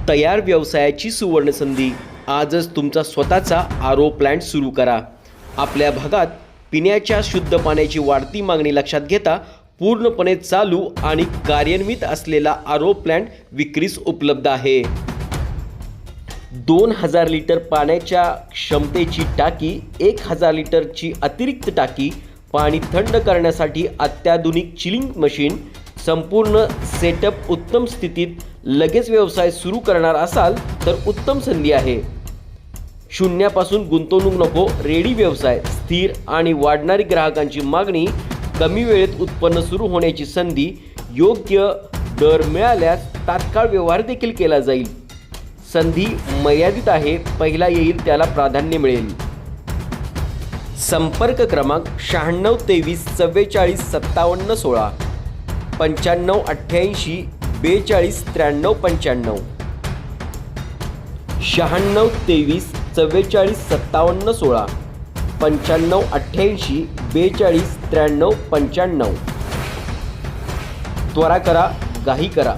तयार व्यवसायाची सुवर्णसंधी। आजच तुमचा स्वतःचा आरो प्लांट सुरू करा। आपल्या भागात पिण्याच्या शुद्ध पाण्याची वाढती मागणी लक्षात घेता पूर्णपणे चालू आणि कार्यान्वित असलेला आरो प्लांट विक्रीस उपलब्ध आहे। 2000 लिटर पाण्याच्या क्षमतेची टाकी, 1000 लिटरची अतिरिक्त टाकी, पाणी थंड करण्यासाठी अत्याधुनिक चिलिंग मशीन, संपूर्ण सेटअप उत्तम स्थितीत। लगेच व्यवसाय सुरू करणार असाल तर उत्तम संधी आहे। शून्यापासून गुंतवणूक नको, रेडी व्यवसाय, स्थिर आणि वाढणारी ग्राहकांची मागणी, कमी वेळेत उत्पन्न सुरू होण्याची संधी, योग्य दर मिळाल्यास तात्काळ व्यवहार देखील केला जाईल। संधी मर्यादित आहे, पहिला येईल त्याला प्राधान्य मिळेल। संपर्क क्रमांक 96 23 44 57 16, 95 88 42 93 95, 96 23 44 57 16, 95 88 42 93 95। त्वरा करा, घाई करा।